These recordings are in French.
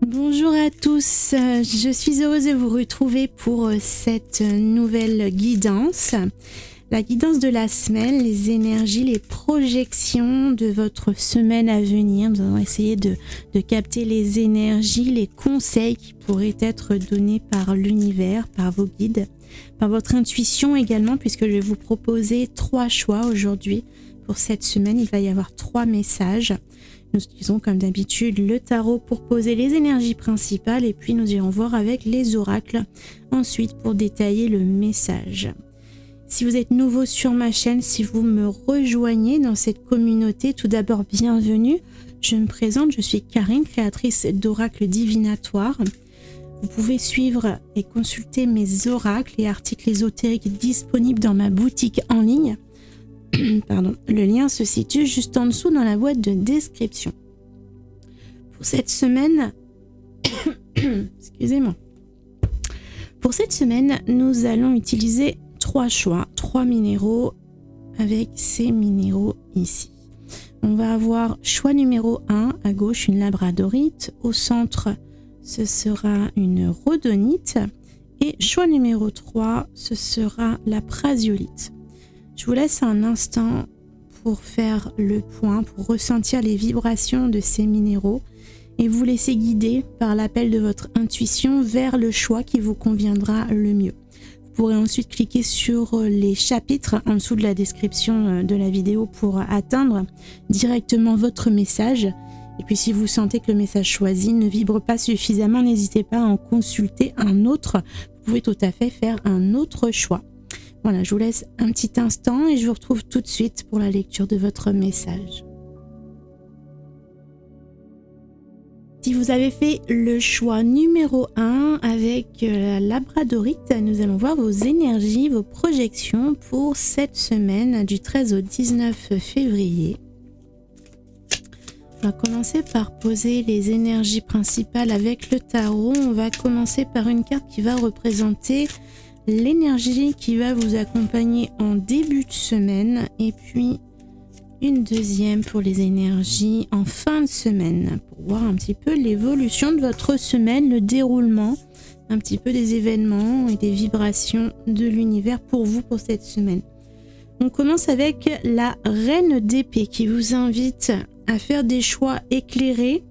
Bonjour à tous, je suis heureuse de vous retrouver pour cette nouvelle guidance. La guidance de la semaine, les énergies, les projections de votre semaine à venir. Nous allons essayer de capter les énergies, les conseils qui pourraient être donnés par l'univers, par vos guides, par votre intuition également, puisque je vais vous proposer 3 choix aujourd'hui. Pour cette semaine, il va y avoir 3 messages. Nous utilisons comme d'habitude le tarot pour poser les énergies principales et puis nous irons voir avec les oracles ensuite pour détailler le message. Si vous êtes nouveau sur ma chaîne, si vous me rejoignez dans cette communauté, tout d'abord bienvenue. Je me présente, je suis Karine, créatrice d'oracles divinatoires. Vous pouvez suivre et consulter mes oracles et articles ésotériques disponibles dans ma boutique en ligne. Pardon, le lien se situe juste en dessous dans la boîte de description. Pour cette semaine, excusez-moi. Pour cette semaine, nous allons utiliser 3 choix, 3 minéraux avec ces minéraux ici. On va avoir choix numéro 1, à gauche une labradorite, au centre ce sera une rhodonite et choix numéro 3, ce sera la prasiolite. Je vous laisse un instant pour faire le point, pour ressentir les vibrations de ces minéraux et vous laisser guider par l'appel de votre intuition vers le choix qui vous conviendra le mieux. Vous pourrez ensuite cliquer sur les chapitres en dessous de la description de la vidéo pour atteindre directement votre message. Et puis si vous sentez que le message choisi ne vibre pas suffisamment, n'hésitez pas à en consulter un autre. Vous pouvez tout à fait faire un autre choix. Voilà, je vous laisse un petit instant et je vous retrouve tout de suite pour la lecture de votre message. Si vous avez fait le choix numéro 1 avec la labradorite, nous allons voir vos énergies, vos projections pour cette semaine du 13 au 19 février. On va commencer par poser les énergies principales avec le tarot. On va commencer par une carte qui va représenter l'énergie qui va vous accompagner en début de semaine et puis une deuxième pour les énergies en fin de semaine pour voir un petit peu l'évolution de votre semaine, le déroulement un petit peu des événements et des vibrations de l'univers pour vous pour cette semaine. On commence avec la reine d'épée qui vous invite à faire des choix éclairés,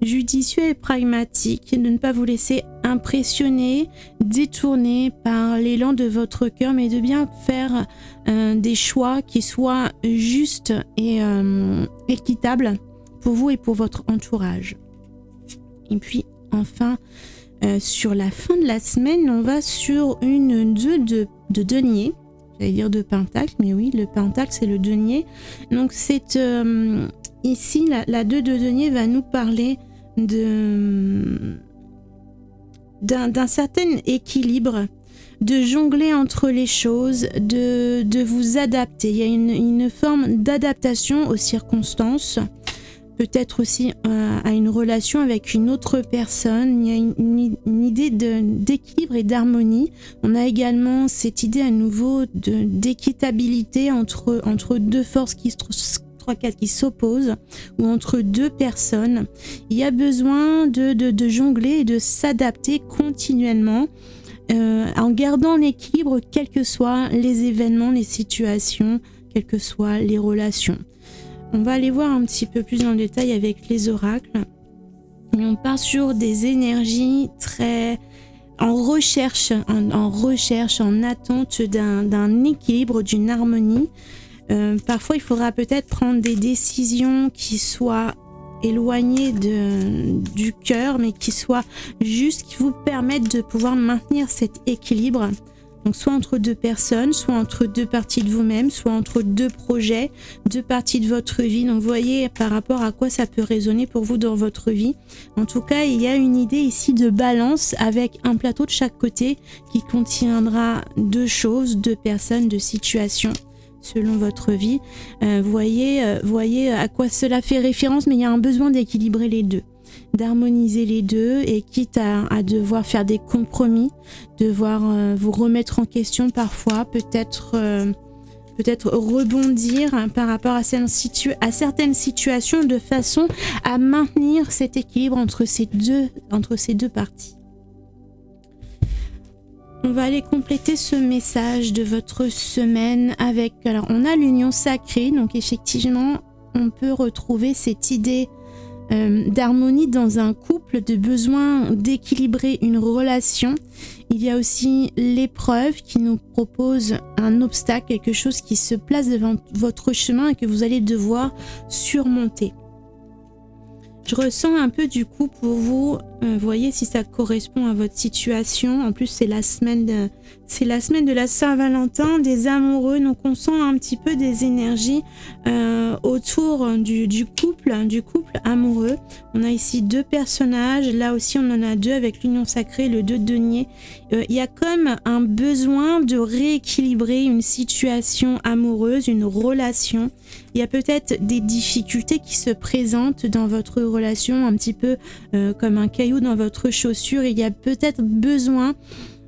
judicieux et pragmatiques, de ne pas vous laisser impressionner, détourner par l'élan de votre cœur, mais de bien faire des choix qui soient justes et équitables pour vous et pour votre entourage. Et puis enfin, sur la fin de la semaine, on va sur une 2 de denier. J'allais dire de pentacle, mais oui, le pentacle c'est le denier. Donc c'est ici la 2 de denier va nous parler d'un certain équilibre, de jongler entre les choses, de vous adapter. Il y a une forme d'adaptation aux circonstances, peut-être aussi à une relation avec une autre personne. Il y a une idée d'équilibre et d'harmonie. On a également cette idée à nouveau d'équitabilité entre deux forces qui s'opposent ou entre 2 personnes. Il y a besoin de jongler et de s'adapter continuellement en gardant l'équilibre quels que soient les événements, les situations, quelles que soient les relations. On va aller voir un petit peu plus dans le détail avec les oracles. Et on part sur des énergies très en recherche, en attente d'un équilibre, d'une harmonie. Parfois il faudra peut-être prendre des décisions qui soient éloignées du cœur mais qui soient justes, qui vous permettent de pouvoir maintenir cet équilibre, donc soit entre 2 personnes, soit entre 2 parties de vous-même, soit entre 2 projets, 2 parties de votre vie. Donc vous voyez par rapport à quoi ça peut résonner pour vous dans votre vie. En tout cas, il y a une idée ici de balance avec un plateau de chaque côté qui contiendra 2 choses, 2 personnes, 2 situations selon votre vie. Voyez à quoi cela fait référence, mais il y a un besoin d'équilibrer les deux, d'harmoniser les deux, et quitte à devoir faire des compromis, devoir vous remettre en question parfois, peut-être peut-être rebondir par rapport à certaines situations de façon à maintenir cet équilibre entre ces deux parties. On va aller compléter ce message de votre semaine avec, alors on a l'union sacrée, donc effectivement on peut retrouver cette idée d'harmonie dans un couple, de besoin d'équilibrer une relation. Il y a aussi l'épreuve qui nous propose un obstacle, quelque chose qui se place devant votre chemin et que vous allez devoir surmonter. Je ressens un peu du coup pour vous, voyez si ça correspond à votre situation. En plus c'est la semaine de la Saint-Valentin, des amoureux, donc on sent un petit peu des énergies autour du couple amoureux. On a ici deux personnages, là aussi on en a deux avec l'union sacrée, le 2 de denier. Il y a comme un besoin de rééquilibrer une situation amoureuse, une relation. Il y a peut-être des difficultés qui se présentent dans votre relation, un petit peu comme un caillou dans votre chaussure. Il y a peut-être besoin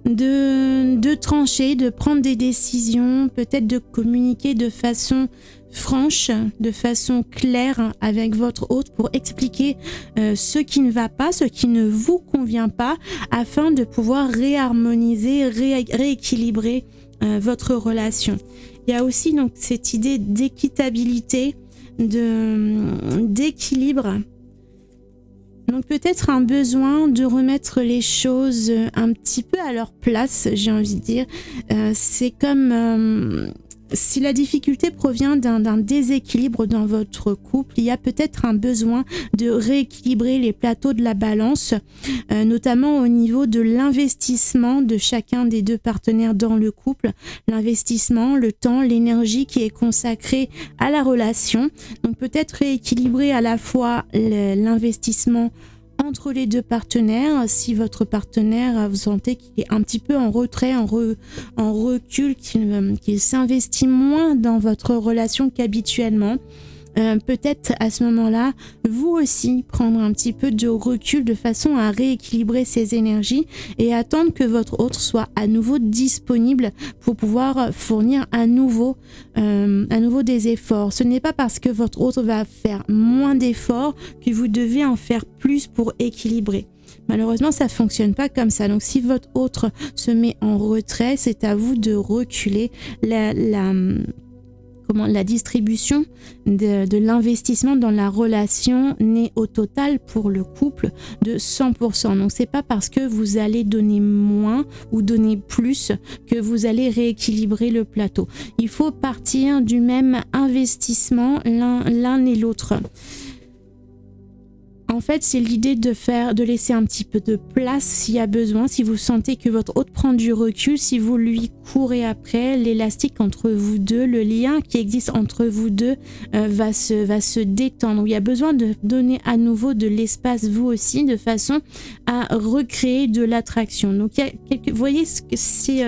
de trancher, de prendre des décisions, peut-être de communiquer de façon franche, de façon claire avec votre hôte pour expliquer ce qui ne va pas, ce qui ne vous convient pas, afin de pouvoir réharmoniser, rééquilibrer votre relation. Il y a aussi donc cette idée d'équitabilité, d'équilibre. Donc peut-être un besoin de remettre les choses un petit peu à leur place, j'ai envie de dire. C'est comme si la difficulté provient d'un déséquilibre dans votre couple, il y a peut-être un besoin de rééquilibrer les plateaux de la balance, notamment au niveau de l'investissement de chacun des deux partenaires dans le couple. L'investissement, le temps, l'énergie qui est consacrée à la relation. Donc peut-être rééquilibrer à la fois l'investissement entre les deux partenaires. Si votre partenaire, vous sentez qu'il est un petit peu en retrait, en recul, qu'il s'investit moins dans votre relation qu'habituellement, peut-être à ce moment-là, vous aussi prendre un petit peu de recul de façon à rééquilibrer ses énergies et attendre que votre autre soit à nouveau disponible pour pouvoir fournir à nouveau des efforts. Ce n'est pas parce que votre autre va faire moins d'efforts que vous devez en faire plus pour équilibrer. Malheureusement, ça fonctionne pas comme ça. Donc, si votre autre se met en retrait, c'est à vous de reculer. La distribution de l'investissement dans la relation n'est au total pour le couple de 100%. Donc c'est pas parce que vous allez donner moins ou donner plus que vous allez rééquilibrer le plateau. Il faut partir du même investissement l'un et l'autre. En fait, c'est l'idée de laisser un petit peu de place s'il y a besoin. Si vous sentez que votre hôte prend du recul, si vous lui courez après, l'élastique entre vous deux, le lien qui existe entre vous deux va se détendre. Il y a besoin de donner à nouveau de l'espace, vous aussi, de façon à recréer de l'attraction. Donc, vous voyez si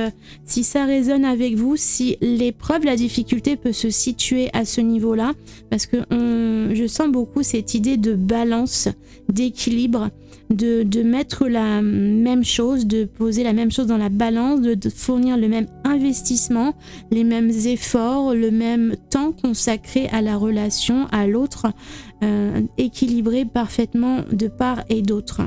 ça résonne avec vous, si l'épreuve, la difficulté peut se situer à ce niveau-là, parce que je sens beaucoup cette idée de balance, d'équilibre, de mettre la même chose, de poser la même chose dans la balance, de fournir le même investissement, les mêmes efforts, le même temps consacré à la relation, à l'autre, équilibré parfaitement de part et d'autre.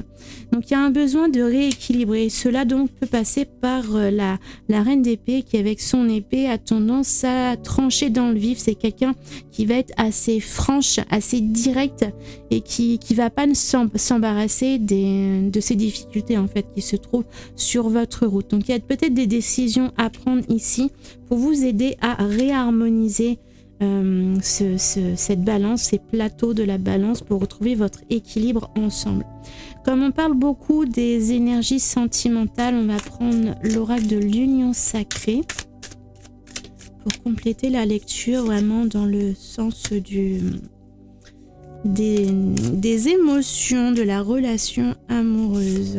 Donc il y a un besoin de rééquilibrer. Cela donc peut passer par la reine d'épée qui, avec son épée, a tendance à trancher dans le vif. C'est quelqu'un qui va être assez franche, assez direct et qui va pas s'embarrasser de ces difficultés en fait qui se trouvent sur votre route. Donc il y a peut-être des décisions à prendre ici pour vous aider à réharmoniser cette balance, ces plateaux de la balance pour retrouver votre équilibre ensemble. Comme on parle beaucoup des énergies sentimentales, on va prendre l'oracle de l'union sacrée pour compléter la lecture vraiment dans le sens des émotions de la relation amoureuse.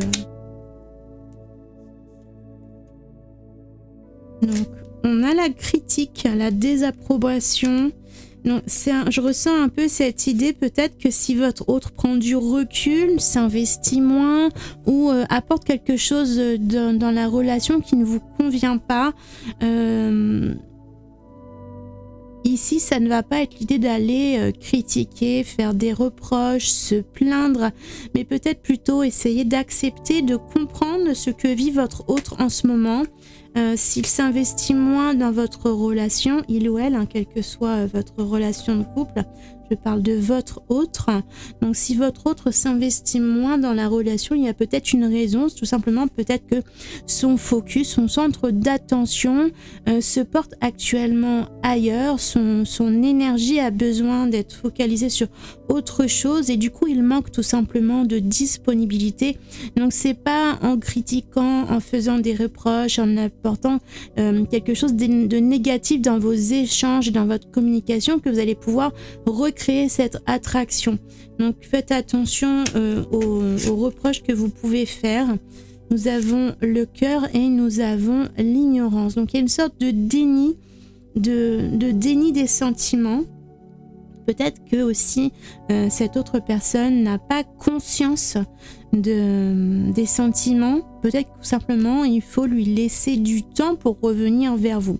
Donc, on a la critique, la désapprobation. Donc, je ressens un peu cette idée peut-être que si votre autre prend du recul, s'investit moins ou apporte quelque chose dans la relation qui ne vous convient pas, ici, ça ne va pas être l'idée d'aller critiquer, faire des reproches, se plaindre, mais peut-être plutôt essayer d'accepter, de comprendre ce que vit votre autre en ce moment. S'il s'investit moins dans votre relation, il ou elle, quelle que soit votre relation de couple, je parle de votre autre. Donc si votre autre s'investit moins dans la relation, il y a peut-être une raison, tout simplement peut-être que son focus, son centre d'attention se porte actuellement ailleurs, son énergie a besoin d'être focalisée sur autre chose et du coup il manque tout simplement de disponibilité. Donc c'est pas en critiquant, en faisant des reproches, en apportant quelque chose de négatif dans vos échanges et dans votre communication que vous allez pouvoir recréer cette attraction. Donc faites attention aux reproches que vous pouvez faire. Nous avons le cœur et nous avons l'ignorance. Donc il y a une sorte de déni, de déni des sentiments. Peut-être que aussi cette autre personne n'a pas conscience des sentiments. Peut-être que tout simplement il faut lui laisser du temps pour revenir vers vous.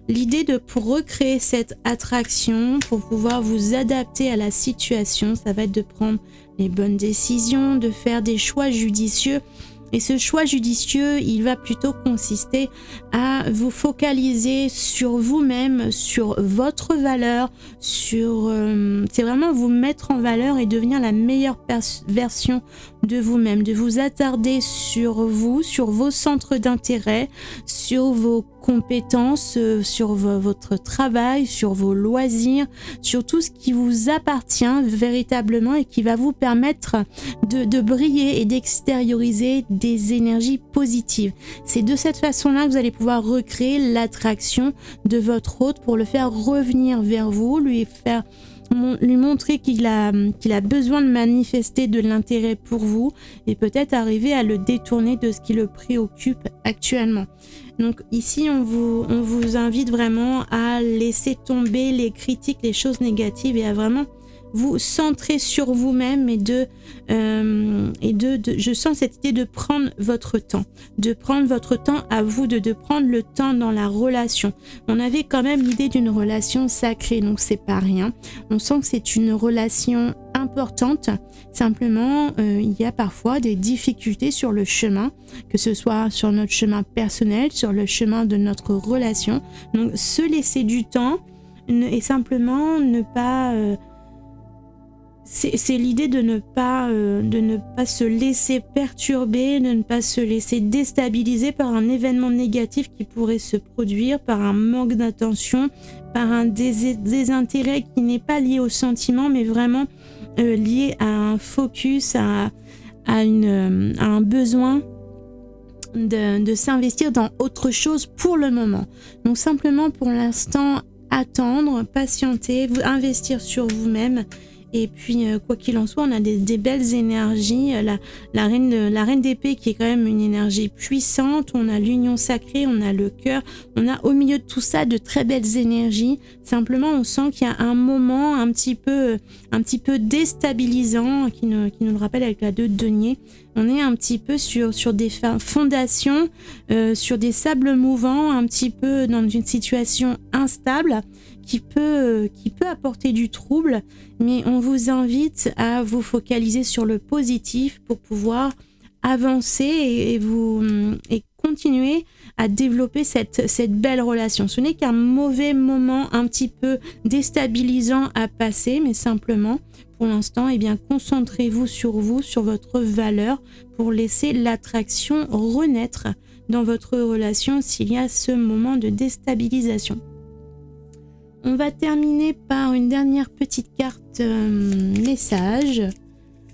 L'idée pour recréer cette attraction, pour pouvoir vous adapter à la situation, ça va être de prendre les bonnes décisions, de faire des choix judicieux. Et ce choix judicieux, il va plutôt consister à vous focaliser sur vous-même, sur votre valeur, c'est vraiment vous mettre en valeur et devenir la meilleure version de vous-même, de vous attarder sur vous, sur vos centres d'intérêt, sur vos compétences, sur votre travail, sur vos loisirs, sur tout ce qui vous appartient véritablement et qui va vous permettre de briller et d'extérioriser des énergies positives. C'est de cette façon-là que vous allez pouvoir recréer l'attraction de votre hôte pour le faire revenir vers vous, lui montrer qu'il a besoin de manifester de l'intérêt pour vous et peut-être arriver à le détourner de ce qui le préoccupe actuellement. Donc ici, on vous invite vraiment à laisser tomber les critiques, les choses négatives et à vraiment vous centrer sur vous-même je sens cette idée de prendre votre temps, à vous, de prendre le temps dans la relation. On avait quand même l'idée d'une relation sacrée, donc c'est pas rien. On sent que c'est une relation importante. Simplement, il y a parfois des difficultés sur le chemin, que ce soit sur notre chemin personnel, sur le chemin de notre relation. Donc se laisser du temps et simplement ne pas... C'est l'idée de ne pas se laisser perturber, de ne pas se laisser déstabiliser par un événement négatif qui pourrait se produire, par un manque d'attention, par un désintérêt qui n'est pas lié au sentiment, mais vraiment lié à un focus, à un besoin de s'investir dans autre chose pour le moment. Donc simplement pour l'instant, attendre, patienter, investir sur vous-même. Et puis, quoi qu'il en soit, on a des belles énergies. La reine d'épée qui est quand même une énergie puissante. On a l'union sacrée, on a le cœur. On a au milieu de tout ça de très belles énergies. Simplement, on sent qu'il y a un moment un petit peu déstabilisant qui nous le rappelle avec la 2 de denier. On est un petit peu sur des fondations, sur des sables mouvants, un petit peu dans une situation instable qui peut apporter du trouble, mais on vous invite à vous focaliser sur le positif pour pouvoir avancer et continuer à développer cette belle relation. Ce n'est qu'un mauvais moment un petit peu déstabilisant à passer, mais simplement, pour l'instant, concentrez-vous, sur votre valeur pour laisser l'attraction renaître dans votre relation s'il y a ce moment de déstabilisation. On va terminer par une dernière petite carte message,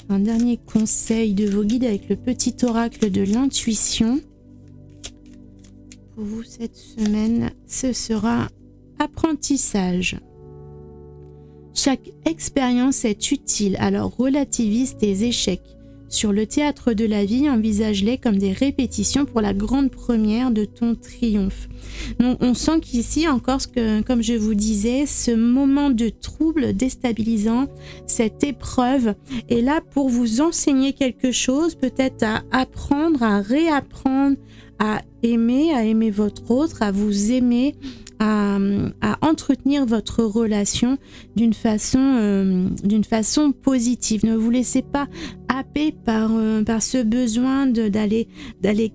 un dernier conseil de vos guides avec le petit oracle de l'intuition. Pour vous cette semaine, ce sera apprentissage. Chaque expérience est utile, alors relativise tes échecs. Sur le théâtre de la vie, envisage-les comme des répétitions pour la grande première de ton triomphe. Donc, on sent qu'ici, encore, comme je vous disais, ce moment de trouble déstabilisant, cette épreuve est là pour vous enseigner quelque chose, peut-être à apprendre, à réapprendre, à aimer votre autre, à vous aimer, à entretenir votre relation d'une façon positive. Ne vous laissez pas happer par ce besoin d'aller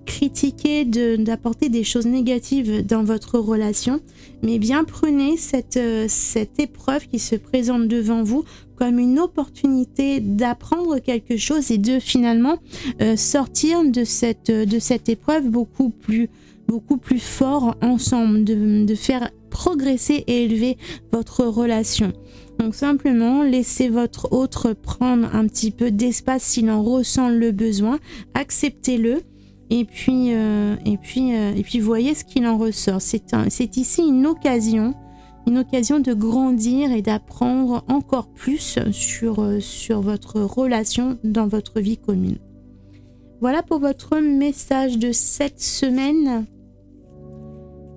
critiquer, d'apporter des choses négatives dans votre relation, mais bien prenez cette épreuve qui se présente devant vous comme une opportunité d'apprendre quelque chose et de finalement sortir de cette épreuve beaucoup plus fort ensemble, de faire progresser et élever votre relation. Donc simplement, laissez votre autre prendre un petit peu d'espace s'il en ressent le besoin, acceptez-le et puis voyez ce qu'il en ressort. C'est ici une occasion de grandir et d'apprendre encore plus sur votre relation dans votre vie commune. Voilà pour votre message de cette semaine.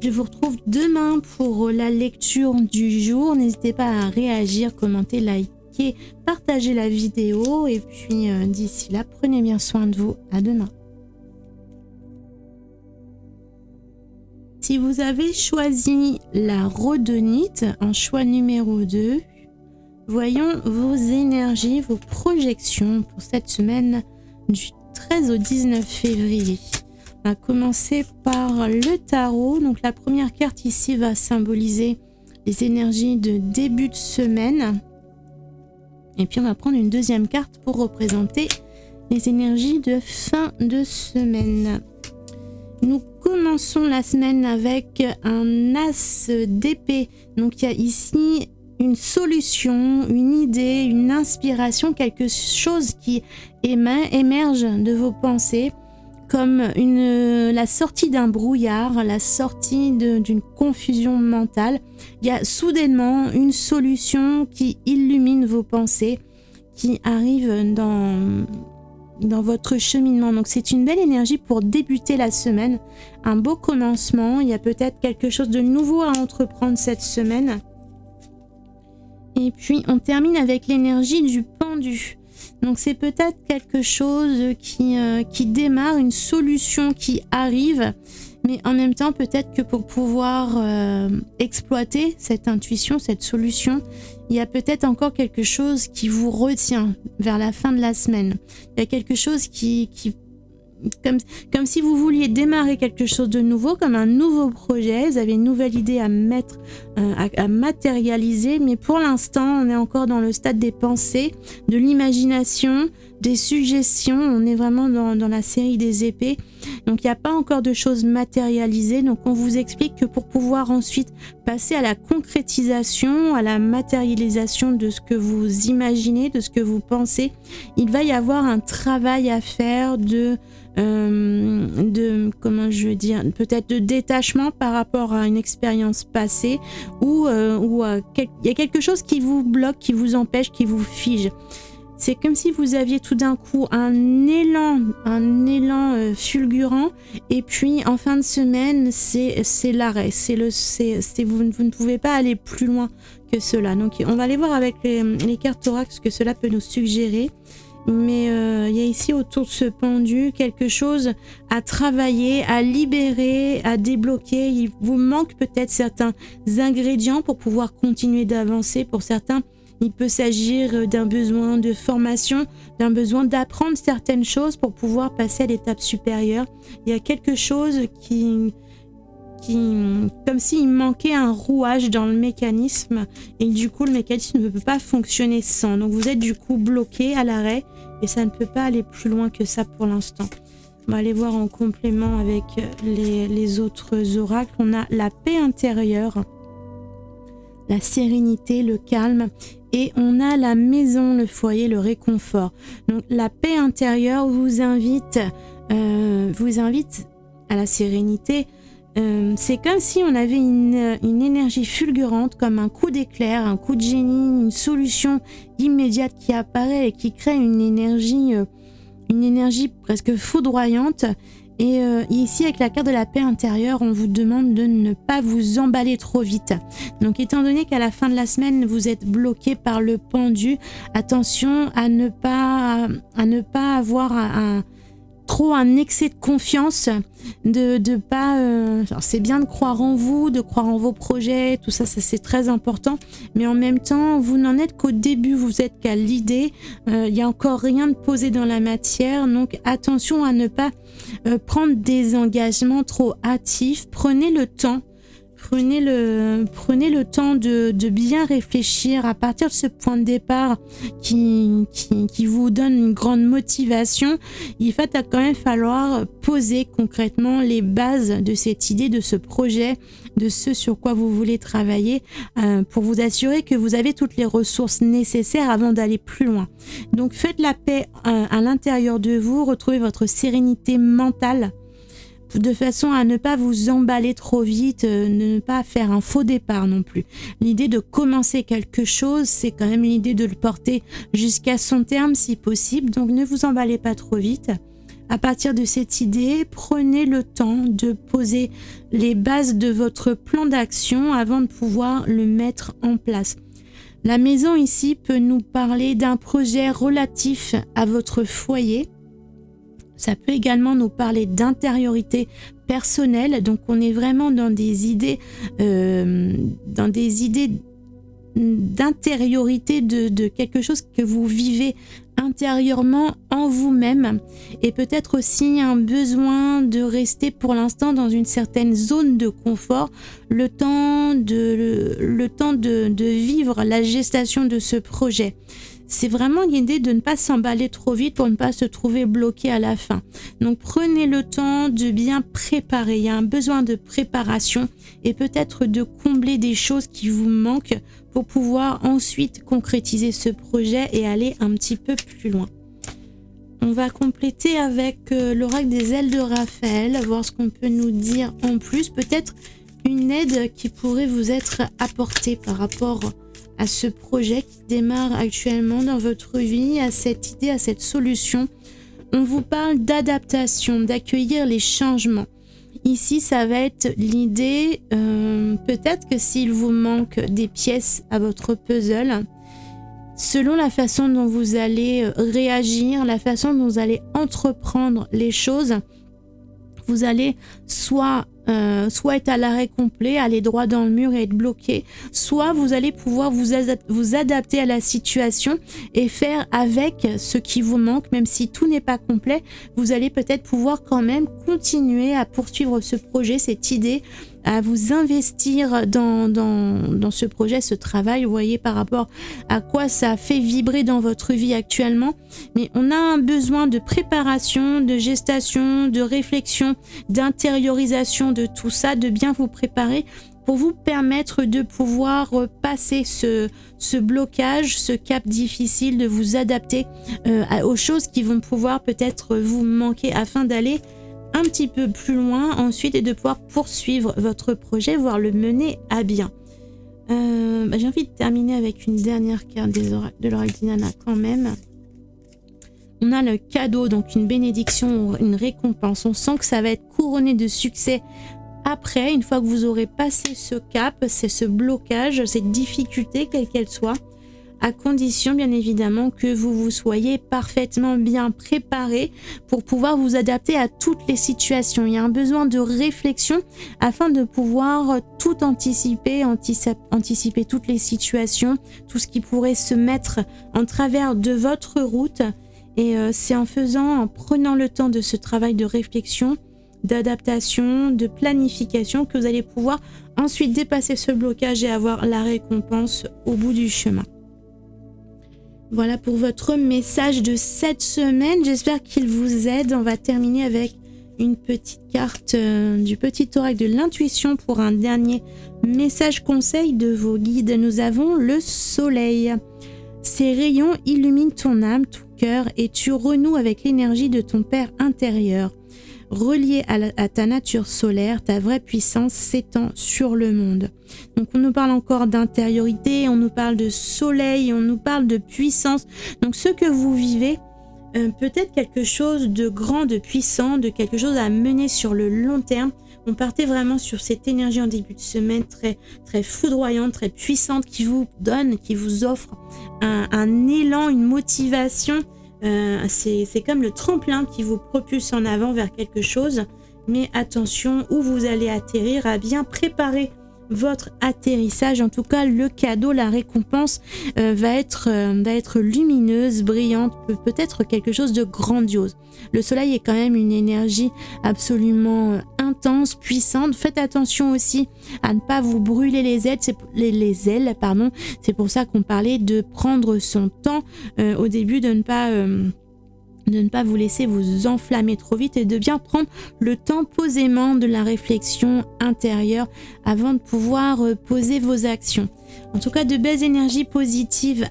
Je vous retrouve demain pour la lecture du jour. N'hésitez pas à réagir, commenter, liker, partager la vidéo. Et puis d'ici là, prenez bien soin de vous. À demain. Si vous avez choisi la rhodonite en choix numéro 2, voyons vos énergies, vos projections pour cette semaine du 13 au 19 février. On va commencer par le tarot. Donc la première carte ici va symboliser les énergies de début de semaine. Et puis on va prendre une deuxième carte pour représenter les énergies de fin de semaine. Nous commençons la semaine avec un as d'épée. Donc il y a ici une solution, une idée, une inspiration, quelque chose qui émerge de vos pensées, comme la sortie d'un brouillard, la sortie d'une confusion mentale. Il y a soudainement une solution qui illumine vos pensées, qui arrive dans votre cheminement. Donc c'est une belle énergie pour débuter la semaine, un beau commencement. Il y a peut-être quelque chose de nouveau à entreprendre cette semaine. Et puis on termine avec l'énergie du pendu. Donc c'est peut-être quelque chose qui démarre, une solution qui arrive, mais en même temps peut-être que pour pouvoir exploiter cette intuition, cette solution, il y a peut-être encore quelque chose qui vous retient vers la fin de la semaine. Il y a quelque chose qui comme si vous vouliez démarrer quelque chose de nouveau, comme un nouveau projet, vous avez une nouvelle idée à mettre, à matérialiser, mais pour l'instant, on est encore dans le stade des pensées, de l'imagination, des suggestions, on est vraiment dans la série des épées, donc il n'y a pas encore de choses matérialisées, donc on vous explique que pour pouvoir ensuite passer à la concrétisation, à la matérialisation de ce que vous imaginez, de ce que vous pensez, il va y avoir un travail à faire comment je veux dire, peut-être de détachement par rapport à une expérience passée ou il y a quelque chose qui vous bloque, qui vous empêche, qui vous fige. C'est comme si vous aviez tout d'un coup un élan fulgurant et puis en fin de semaine c'est l'arrêt, vous ne pouvez pas aller plus loin que cela. Donc on va aller voir avec les cartes oracle ce que cela peut nous suggérer. Mais il y a ici autour de ce pendu quelque chose à travailler, à libérer, à débloquer. Il vous manque peut-être certains ingrédients pour pouvoir continuer d'avancer. Pour certains, il peut s'agir d'un besoin de formation, d'un besoin d'apprendre certaines choses pour pouvoir passer à l'étape supérieure. Il y a quelque chose qui comme s'il manquait un rouage dans le mécanisme et du coup le mécanisme ne peut pas fonctionner sans. Donc vous êtes du coup bloqué à l'arrêt et ça ne peut pas aller plus loin que ça pour l'instant. On va aller voir en complément avec les autres oracles. On a la paix intérieure, la sérénité, le calme et on a la maison, le foyer, le réconfort. Donc la paix intérieure vous invite à la sérénité. C'est comme si on avait une énergie fulgurante, comme un coup d'éclair, un coup de génie, une solution immédiate qui apparaît et qui crée une énergie presque foudroyante. Et ici, avec la carte de la paix intérieure, on vous demande de ne pas vous emballer trop vite. Donc, étant donné qu'à la fin de la semaine, vous êtes bloqué par le pendu, attention à ne pas avoir trop un excès de confiance, de pas... alors c'est bien de croire en vous, de croire en vos projets, tout ça, ça c'est très important, mais en même temps, vous n'en êtes qu'au début, vous êtes qu'à l'idée, il n'y a encore rien de posé dans la matière, donc attention à ne pas prendre des engagements trop hâtifs, prenez le temps. Prenez le temps de bien réfléchir à partir de ce point de départ qui vous donne une grande motivation. Il va quand même falloir poser concrètement les bases de cette idée, de ce projet, de ce sur quoi vous voulez travailler pour vous assurer que vous avez toutes les ressources nécessaires avant d'aller plus loin. Donc faites la paix à l'intérieur de vous, retrouvez votre sérénité mentale, de façon à ne pas vous emballer trop vite, ne pas faire un faux départ non plus. L'idée de commencer quelque chose, c'est quand même l'idée de le porter jusqu'à son terme si possible, donc ne vous emballez pas trop vite. À partir de cette idée, prenez le temps de poser les bases de votre plan d'action avant de pouvoir le mettre en place. La maison ici peut nous parler d'un projet relatif à votre foyer. Ça peut également nous parler d'intériorité personnelle, donc on est vraiment dans des idées d'intériorité de quelque chose que vous vivez intérieurement en vous-même, et peut-être aussi un besoin de rester pour l'instant dans une certaine zone de confort, le temps de vivre la gestation de ce projet. C'est vraiment l'idée de ne pas s'emballer trop vite pour ne pas se trouver bloqué à la fin. Donc prenez le temps de bien préparer. Il y a un besoin de préparation et peut-être de combler des choses qui vous manquent pour pouvoir ensuite concrétiser ce projet et aller un petit peu plus loin. On va compléter avec l'oracle des ailes de Raphaël, voir ce qu'on peut nous dire en plus. Peut-être une aide qui pourrait vous être apportée par rapport à ce projet qui démarre actuellement dans votre vie, à cette idée, à cette solution. On vous parle d'adaptation, d'accueillir les changements. Ici, ça va être l'idée, peut-être que s'il vous manque des pièces à votre puzzle, selon la façon dont vous allez réagir, la façon dont vous allez entreprendre les choses, vous allez soit être à l'arrêt complet, aller droit dans le mur et être bloqué, soit vous allez pouvoir vous adapter à la situation et faire avec ce qui vous manque, même si tout n'est pas complet, vous allez peut-être pouvoir quand même continuer à poursuivre ce projet, cette idée, à vous investir dans ce projet, ce travail, vous voyez, par rapport à quoi ça fait vibrer dans votre vie actuellement. Mais on a un besoin de préparation, de gestation, de réflexion, d'intériorisation de tout ça, de bien vous préparer pour vous permettre de pouvoir passer ce blocage, ce cap difficile, de vous adapter aux choses qui vont pouvoir peut-être vous manquer afin d'aller un petit peu plus loin ensuite et de pouvoir poursuivre votre projet, voire le mener à bien. J'ai envie de terminer avec une dernière carte de l'oracle d'Inanna quand même. On a le cadeau, donc une bénédiction, une récompense. On sent que ça va être couronné de succès après, une fois que vous aurez passé ce cap, c'est ce blocage, cette difficulté, quelle qu'elle soit, à condition bien évidemment que vous soyez parfaitement bien préparé pour pouvoir vous adapter à toutes les situations. Il y a un besoin de réflexion afin de pouvoir tout anticiper toutes les situations, tout ce qui pourrait se mettre en travers de votre route. Et c'est en prenant le temps de ce travail de réflexion, d'adaptation, de planification que vous allez pouvoir ensuite dépasser ce blocage et avoir la récompense au bout du chemin. Voilà pour votre message de cette semaine. J'espère qu'il vous aide. On va terminer avec une petite carte du petit oracle de l'intuition pour un dernier message conseil de vos guides. Nous avons le soleil. Ses rayons illuminent ton âme, ton cœur et tu renoues avec l'énergie de ton père intérieur. Relié à ta nature solaire, ta vraie puissance s'étend sur le monde. Donc on nous parle encore d'intériorité, on nous parle de soleil, on nous parle de puissance. Donc ce que vous vivez, peut-être quelque chose de grand, de puissant, de quelque chose à mener sur le long terme. On partait vraiment sur cette énergie en début de semaine très, très foudroyante, très puissante qui vous donne, qui vous offre un élan, une motivation C'est comme le tremplin qui vous propulse en avant vers quelque chose. Mais attention, où vous allez atterrir, à bien préparer votre atterrissage. En tout cas, le cadeau, la récompense va être lumineuse, brillante, peut-être quelque chose de grandiose. Le soleil est quand même une énergie absolument intense, puissante. Faites attention aussi à ne pas vous brûler les ailes. C'est pour ça qu'on parlait de prendre son temps au début, de ne pas vous laisser vous enflammer trop vite et de bien prendre le temps posément de la réflexion intérieure avant de pouvoir poser vos actions. En tout cas, de belles énergies positives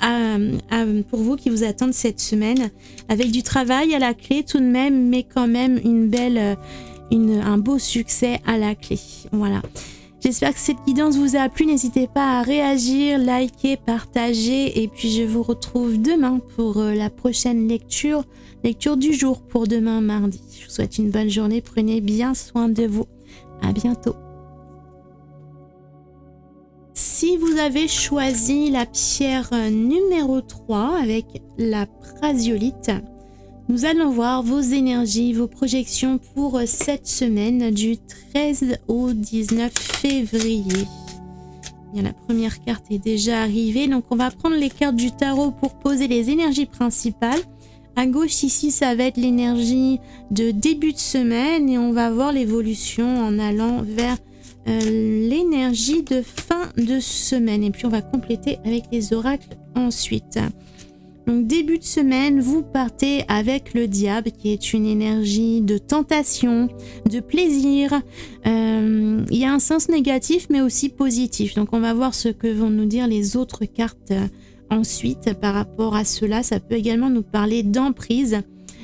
pour vous qui vous attendent cette semaine, avec du travail à la clé tout de même, mais quand même un beau succès à la clé. Voilà. J'espère que cette guidance vous a plu. N'hésitez pas à réagir, liker, partager. Et puis je vous retrouve demain pour la prochaine lecture du jour pour demain mardi. Je vous souhaite une bonne journée. Prenez bien soin de vous. À bientôt. Si vous avez choisi la pierre numéro 3 avec la prasiolite, nous allons voir vos énergies, vos projections pour cette semaine du 13 au 19 février. Bien, la première carte est déjà arrivée, donc on va prendre les cartes du tarot pour poser les énergies principales. À gauche ici, ça va être l'énergie de début de semaine et on va voir l'évolution en allant vers l'énergie de fin de semaine. Et puis on va compléter avec les oracles ensuite. Donc début de semaine, vous partez avec le diable qui est une énergie de tentation, de plaisir. Il y a un sens négatif mais aussi positif. Donc on va voir ce que vont nous dire les autres cartes ensuite par rapport à cela. Ça peut également nous parler d'emprise,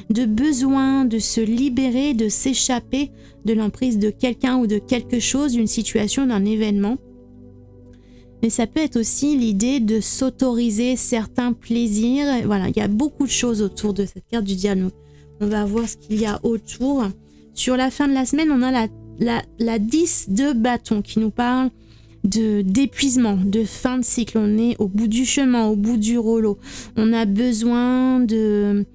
de besoin de se libérer, de s'échapper de l'emprise de quelqu'un ou de quelque chose, d'une situation, d'un événement. Mais ça peut être aussi l'idée de s'autoriser certains plaisirs. Voilà, il y a beaucoup de choses autour de cette carte du diable. Donc, on va voir ce qu'il y a autour. Sur la fin de la semaine, on a la 10 de bâton qui nous parle d'épuisement, de fin de cycle. On est au bout du chemin, au bout du rouleau. On a besoin de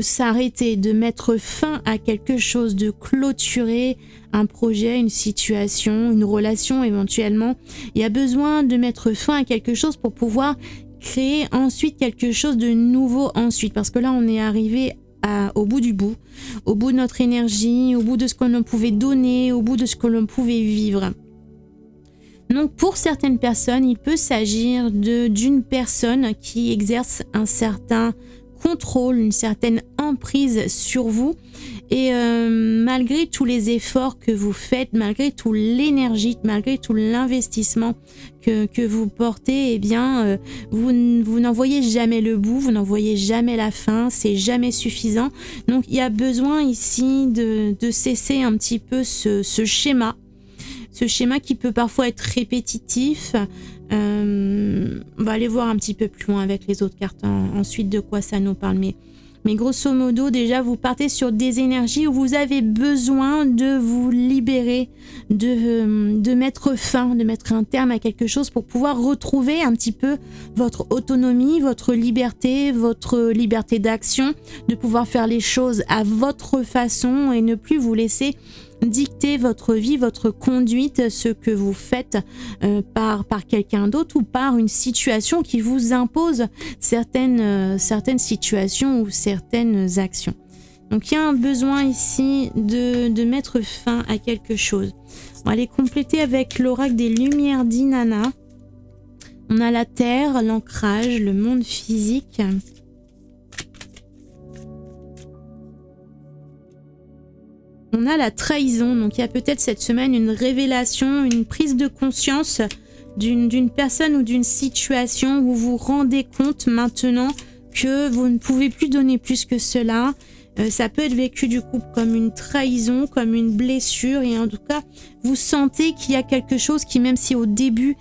s'arrêter, de mettre fin à quelque chose, de clôturer un projet, une situation, une relation éventuellement. Il y a besoin de mettre fin à quelque chose pour pouvoir créer ensuite quelque chose de nouveau ensuite. Parce que là, on est arrivé au bout du bout, au bout de notre énergie, au bout de ce que l'on pouvait donner, au bout de ce que l'on pouvait vivre. Donc pour certaines personnes, il peut s'agir d'une personne qui exerce un certain contrôle, une certaine emprise sur vous et malgré tous les efforts que vous faites, malgré toute l'énergie, malgré tout l'investissement que vous portez, eh bien vous n'en voyez jamais le bout, vous n'en voyez jamais la fin, c'est jamais suffisant. Donc il y a besoin ici de cesser un petit peu ce schéma qui peut parfois être répétitif. On va aller voir un petit peu plus loin avec les autres cartes ensuite de quoi ça nous parle. Mais grosso modo, déjà, vous partez sur des énergies où vous avez besoin de vous libérer, de mettre fin, de mettre un terme à quelque chose pour pouvoir retrouver un petit peu votre autonomie, votre liberté d'action, de pouvoir faire les choses à votre façon et ne plus vous laisser dicter votre vie, votre conduite, ce que vous faites par quelqu'un d'autre ou par une situation qui vous impose certaines situations ou certaines actions. Donc il y a un besoin ici de mettre fin à quelque chose. On va aller compléter avec l'oracle des lumières d'Inanna. On a la terre, l'ancrage, le monde physique. On a la trahison, donc il y a peut-être cette semaine une révélation, une prise de conscience d'une personne ou d'une situation où vous vous rendez compte maintenant que vous ne pouvez plus donner plus que cela, Ça peut être vécu du coup comme une trahison, comme une blessure, et en tout cas, vous sentez qu'il y a quelque chose qui, même si au début,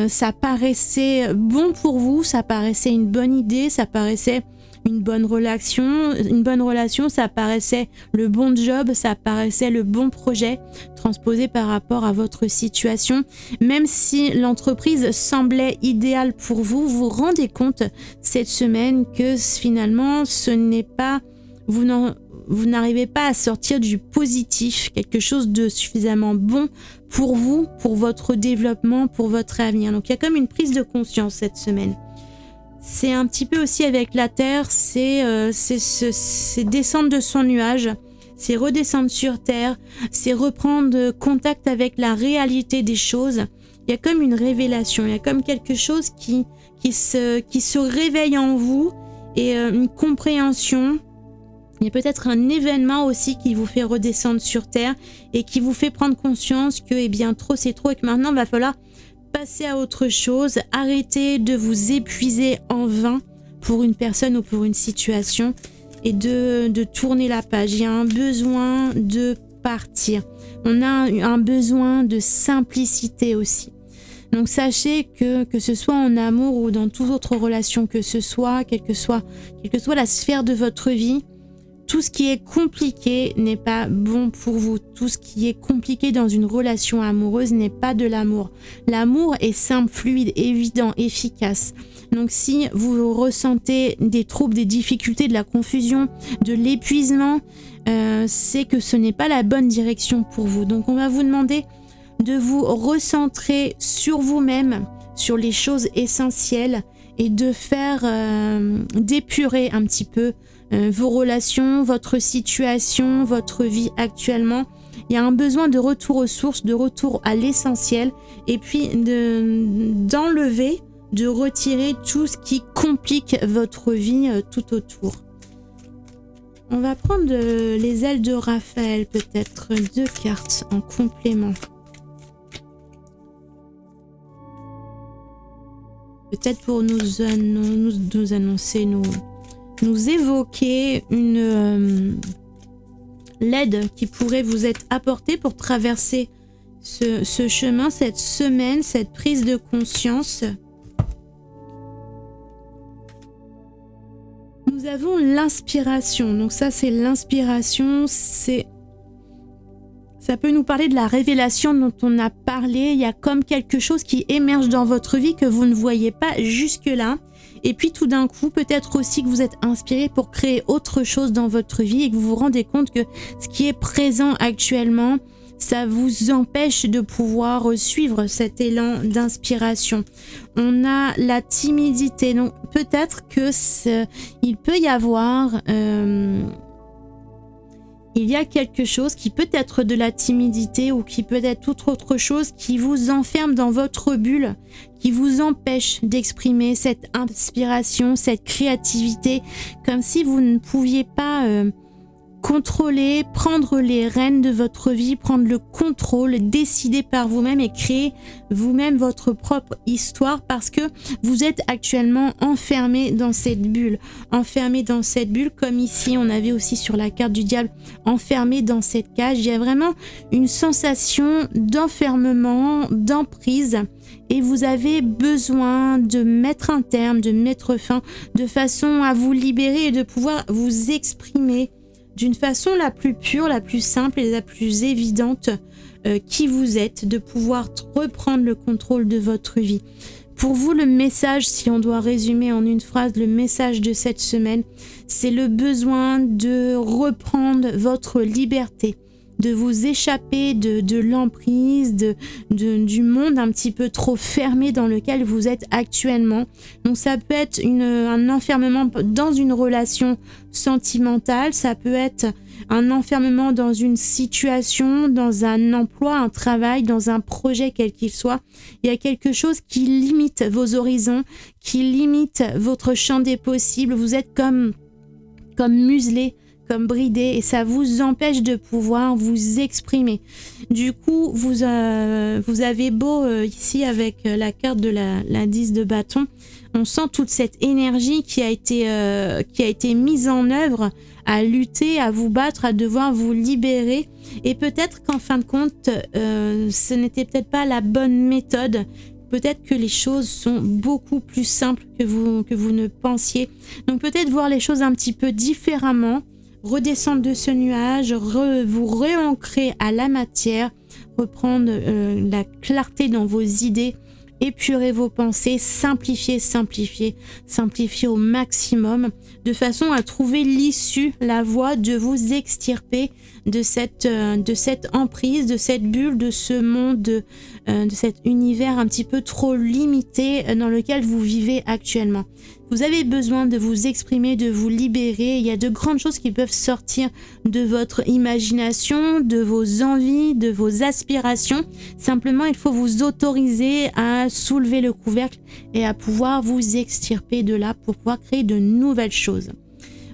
ça paraissait bon pour vous, ça paraissait une bonne idée, ça paraissait une bonne relation, ça paraissait le bon job, ça paraissait le bon projet transposé par rapport à votre situation. Même si l'entreprise semblait idéale pour vous, vous vous rendez compte cette semaine que finalement ce n'est pas, vous n'arrivez pas à sortir du positif, quelque chose de suffisamment bon pour vous, pour votre développement, pour votre avenir. Donc il y a comme une prise de conscience cette semaine. C'est un petit peu aussi avec la Terre, c'est descendre de son nuage, c'est redescendre sur Terre, c'est reprendre contact avec la réalité des choses. Il y a comme une révélation, il y a comme quelque chose qui se réveille en vous, et une compréhension. Il y a peut-être un événement aussi qui vous fait redescendre sur Terre et qui vous fait prendre conscience que trop c'est trop, et que maintenant il va falloir passer à autre chose, arrêter de vous épuiser en vain pour une personne ou pour une situation, et de tourner la page. Il y a un besoin de partir. On a un besoin de simplicité aussi. Donc sachez que ce soit en amour ou dans toute autre relation que ce soit, quelle que soit la sphère de votre vie, tout ce qui est compliqué n'est pas bon pour vous. Tout ce qui est compliqué dans une relation amoureuse n'est pas de l'amour. L'amour est simple, fluide, évident, efficace. Donc si vous ressentez des troubles, des difficultés, de la confusion, de l'épuisement, c'est que ce n'est pas la bonne direction pour vous. Donc on va vous demander de vous recentrer sur vous-même, sur les choses essentielles, et de faire d'épurer un petit peu vos relations, votre situation, votre vie actuellement. Il y a un besoin de retour aux sources, de retour à l'essentiel, et puis d'enlever, de retirer tout ce qui complique votre vie tout autour. On va prendre les ailes de Raphaël, peut-être 2 cartes en complément. Peut-être pour nous annoncer, nous évoquer l'aide qui pourrait vous être apportée pour traverser ce chemin, cette semaine, cette prise de conscience. Nous avons l'inspiration. Donc ça, c'est l'inspiration, ça peut nous parler de la révélation dont on a parlé. Il y a comme quelque chose qui émerge dans votre vie que vous ne voyez pas jusque-là. Et puis tout d'un coup, peut-être aussi que vous êtes inspiré pour créer autre chose dans votre vie et que vous vous rendez compte que ce qui est présent actuellement, ça vous empêche de pouvoir suivre cet élan d'inspiration. On a la timidité. Donc peut-être que il peut y avoir... il y a quelque chose qui peut être de la timidité ou qui peut être toute autre chose qui vous enferme dans votre bulle, qui vous empêche d'exprimer cette inspiration, cette créativité, comme si vous ne pouviez pas contrôler, prendre les rênes de votre vie, prendre le contrôle, décider par vous-même et créer vous-même votre propre histoire, parce que vous êtes actuellement enfermé dans cette bulle. Enfermé dans cette bulle, comme ici on avait aussi sur la carte du diable, enfermé dans cette cage. Il y a vraiment une sensation d'enfermement, d'emprise, et vous avez besoin de mettre un terme, de mettre fin, de façon à vous libérer et de pouvoir vous exprimer d'une façon la plus pure, la plus simple et la plus évidente qui vous êtes, de pouvoir reprendre le contrôle de votre vie. Pour vous, le message, si on doit résumer en une phrase, le message de cette semaine, c'est le besoin de reprendre votre liberté, de vous échapper de l'emprise, du monde un petit peu trop fermé dans lequel vous êtes actuellement. Donc ça peut être un enfermement dans une relation sentimentale, ça peut être un enfermement dans une situation, dans un emploi, un travail, dans un projet quel qu'il soit. Il y a quelque chose qui limite vos horizons, qui limite votre champ des possibles. Vous êtes comme muselé, comme bridé, et ça vous empêche de pouvoir vous exprimer. Du coup, vous avez beau, ici avec la carte de la 10 de bâton, On sent toute cette énergie qui a été mise en œuvre à lutter, à vous battre, à devoir vous libérer. Et peut-être qu'en fin de compte, ce n'était peut-être pas la bonne méthode. Peut-être que les choses sont beaucoup plus simples que vous ne pensiez. Donc peut-être voir les choses un petit peu différemment, redescendre de ce nuage, vous réancrer à la matière, reprendre la clarté dans vos idées, épurer vos pensées, simplifier au maximum, de façon à trouver l'issue, la voie de vous extirper de cette emprise, de cette bulle, de ce monde, de cet univers un petit peu trop limité dans lequel vous vivez actuellement. Vous avez besoin de vous exprimer, de vous libérer. Il y a de grandes choses qui peuvent sortir de votre imagination, de vos envies, de vos aspirations. Simplement, il faut vous autoriser à soulever le couvercle et à pouvoir vous extirper de là pour pouvoir créer de nouvelles choses.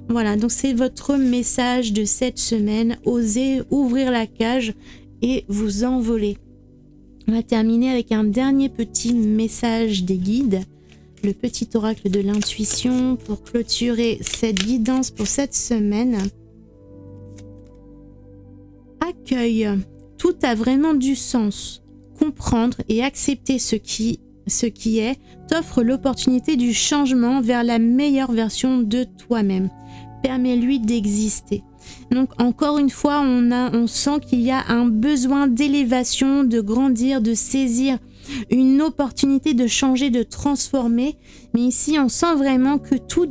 Voilà, donc c'est votre message de cette semaine. Osez ouvrir la cage et vous envoler. On va terminer avec un dernier petit message des guides. Le petit oracle de l'intuition pour clôturer cette guidance pour cette semaine. Accueille. Tout a vraiment du sens. Comprendre et accepter ce qui est t'offre l'opportunité du changement vers la meilleure version de toi-même. Permets-lui d'exister. Donc encore une fois, on sent qu'il y a un besoin d'élévation, de grandir, de saisir une opportunité de changer, de transformer. Mais ici, on sent vraiment que tout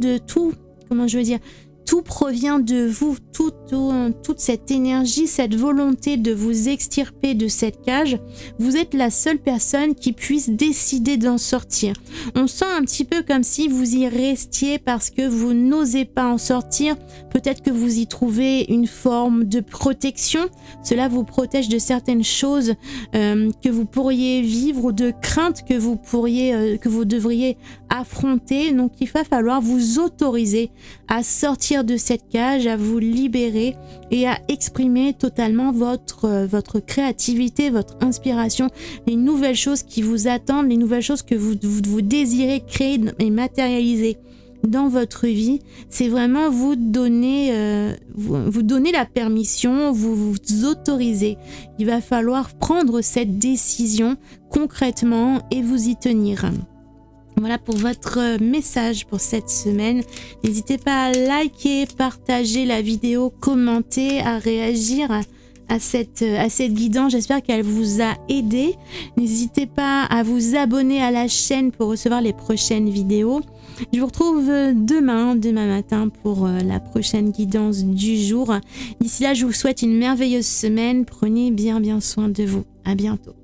provient de vous, toute cette énergie, cette volonté de vous extirper de cette cage. Vous êtes la seule personne qui puisse décider d'en sortir. On sent un petit peu comme si vous y restiez parce que vous n'osez pas en sortir. Peut-être que vous y trouvez une forme de protection. Cela vous protège de certaines choses que vous pourriez vivre ou de craintes que vous devriez affronter. Donc il va falloir vous autoriser à sortir de cette cage, à vous libérer et à exprimer totalement votre créativité, votre inspiration, les nouvelles choses qui vous attendent, les nouvelles choses que vous désirez créer et matérialiser dans votre vie. C'est vraiment vous donner la permission, vous autoriser. Il va falloir prendre cette décision concrètement et vous y tenir. Voilà pour votre message pour cette semaine. N'hésitez pas à liker, partager la vidéo, commenter, à réagir à cette guidance. J'espère qu'elle vous a aidé. N'hésitez pas à vous abonner à la chaîne pour recevoir les prochaines vidéos. Je vous retrouve demain matin pour la prochaine guidance du jour. D'ici là, je vous souhaite une merveilleuse semaine. Prenez bien soin de vous. À bientôt.